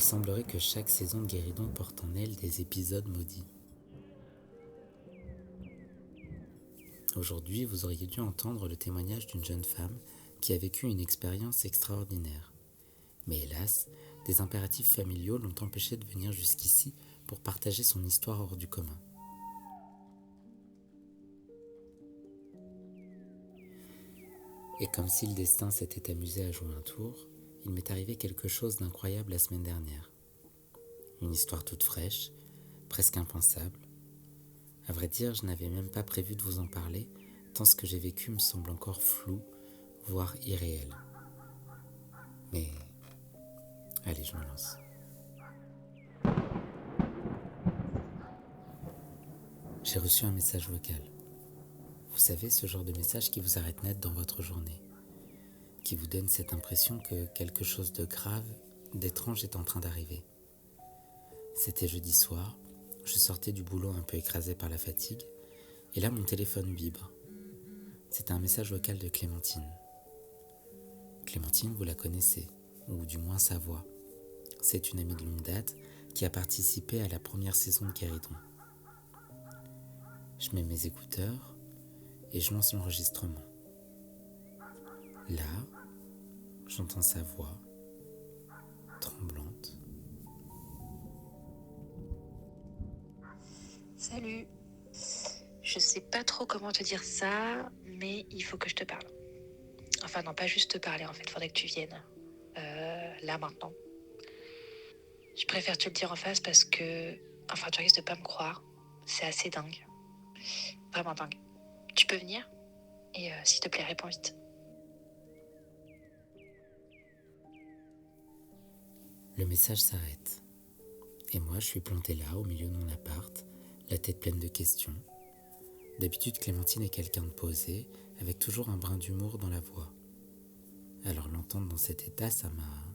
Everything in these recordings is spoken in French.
Il semblerait que chaque saison de Guéridon porte en elle des épisodes maudits. Aujourd'hui, vous auriez dû entendre le témoignage d'une jeune femme qui a vécu une expérience extraordinaire. Mais hélas, des impératifs familiaux l'ont empêchée de venir jusqu'ici pour partager son histoire hors du commun. Et comme si le destin s'était amusé à jouer un tour, il m'est arrivé quelque chose d'incroyable la semaine dernière. Une histoire toute fraîche, presque impensable. À vrai dire, je n'avais même pas prévu de vous en parler, tant ce que j'ai vécu me semble encore flou, voire irréel. Mais allez, je me lance. J'ai reçu un message vocal. Vous savez, ce genre de message qui vous arrête net dans votre journée, qui vous donne cette impression que quelque chose de grave, d'étrange est en train d'arriver. C'était jeudi soir, je sortais du boulot un peu écrasé par la fatigue, et là mon téléphone vibre. C'est un message vocal de Clémentine. Clémentine, vous la connaissez, ou du moins sa voix. C'est une amie de longue date qui a participé à la première saison de Guéridon. Je mets mes écouteurs et je lance l'enregistrement. Là, j'entends sa voix, tremblante. Salut. Je sais pas trop comment te dire ça, mais il faut que je te parle. Enfin non, pas juste te parler en fait, faudrait que tu viennes. Là maintenant. Je préfère te le dire en face parce que, enfin tu risques de pas me croire. C'est assez dingue. Vraiment dingue. Tu peux venir? Et s'il te plaît, réponds vite. Le message s'arrête. Et moi, je suis planté là, au milieu de mon appart, la tête pleine de questions. D'habitude, Clémentine est quelqu'un de posé, avec toujours un brin d'humour dans la voix. Alors l'entendre dans cet état, ça m'a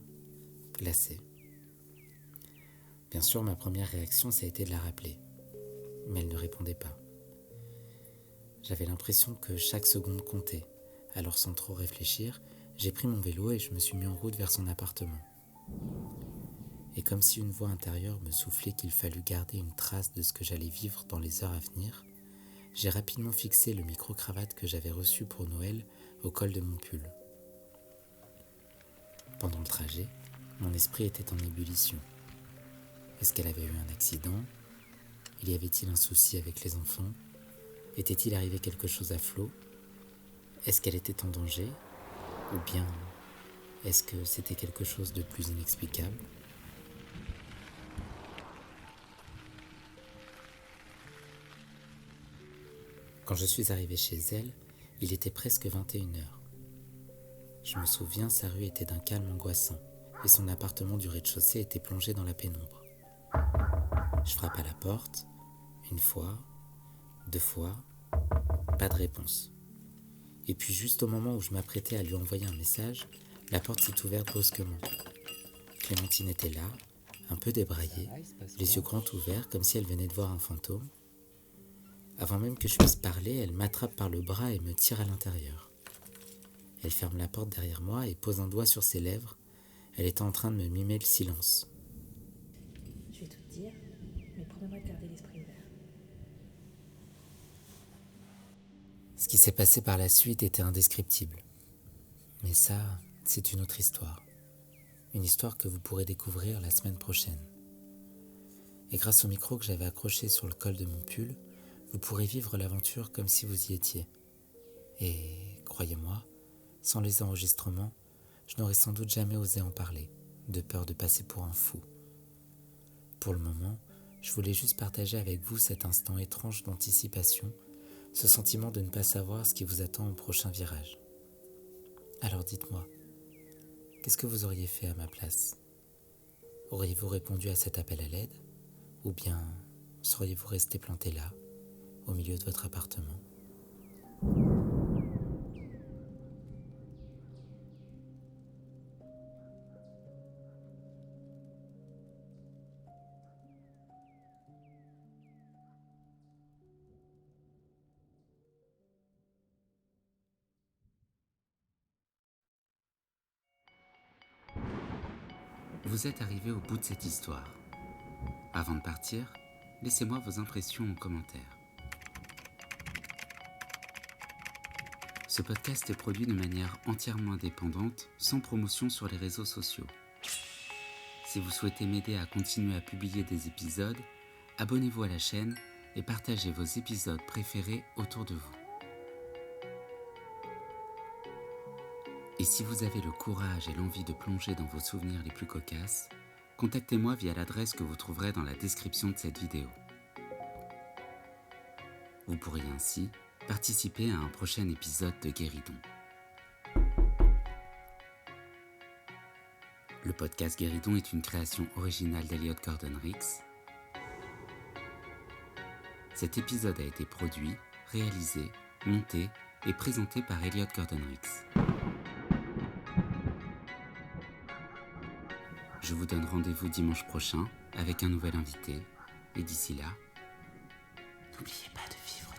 glacé. Bien sûr, ma première réaction, ça a été de la rappeler. Mais elle ne répondait pas. J'avais l'impression que chaque seconde comptait. Alors sans trop réfléchir, j'ai pris mon vélo et je me suis mis en route vers son appartement. Et comme si une voix intérieure me soufflait qu'il fallut garder une trace de ce que j'allais vivre dans les heures à venir, j'ai rapidement fixé le micro-cravate que j'avais reçu pour Noël au col de mon pull. Pendant le trajet, mon esprit était en ébullition. Est-ce qu'elle avait eu un accident? Y avait-il un souci avec les enfants? Était-il arrivé quelque chose à Flo? Est-ce qu'elle était en danger? Ou bien, est-ce que c'était quelque chose de plus inexplicable? Quand je suis arrivé chez elle, il était presque 21h. Je me souviens, sa rue était d'un calme angoissant et son appartement du rez-de-chaussée était plongé dans la pénombre. Je frappe à la porte, une fois, deux fois, pas de réponse. Et puis juste au moment où je m'apprêtais à lui envoyer un message, la porte s'est ouverte brusquement. Clémentine était là, un peu débraillée, les yeux grands ouverts comme si elle venait de voir un fantôme. Avant même que je puisse parler, elle m'attrape par le bras et me tire à l'intérieur. Elle ferme la porte derrière moi et pose un doigt sur ses lèvres. Elle était en train de me mimer le silence. Je vais tout te dire, mais promets-moi de garder l'esprit ouvert. Ce qui s'est passé par la suite était indescriptible. Mais ça, c'est une autre histoire. Une histoire que vous pourrez découvrir la semaine prochaine. Et grâce au micro que j'avais accroché sur le col de mon pull, vous pourrez vivre l'aventure comme si vous y étiez. Et croyez-moi, sans les enregistrements, je n'aurais sans doute jamais osé en parler, de peur de passer pour un fou. Pour le moment, je voulais juste partager avec vous cet instant étrange d'anticipation, ce sentiment de ne pas savoir ce qui vous attend au prochain virage. Alors dites-moi, qu'est-ce que vous auriez fait à ma place? Auriez-vous répondu à cet appel à l'aide? Ou bien seriez-vous resté planté là, au milieu de votre appartement? Vous êtes arrivé au bout de cette histoire. Avant de partir, laissez-moi vos impressions en commentaire. Ce podcast est produit de manière entièrement indépendante, sans promotion sur les réseaux sociaux. Si vous souhaitez m'aider à continuer à publier des épisodes, abonnez-vous à la chaîne et partagez vos épisodes préférés autour de vous. Et si vous avez le courage et l'envie de plonger dans vos souvenirs les plus cocasses, contactez-moi via l'adresse que vous trouverez dans la description de cette vidéo. Vous pourriez ainsi participer à un prochain épisode de Guéridon. Le podcast Guéridon est une création originale d'Elliot Gordon-Rix. Cet épisode a été produit, réalisé, monté et présenté par Elliot Gordon-Rix. Je vous donne rendez-vous dimanche prochain avec un nouvel invité. Et d'ici là, n'oubliez pas de vivre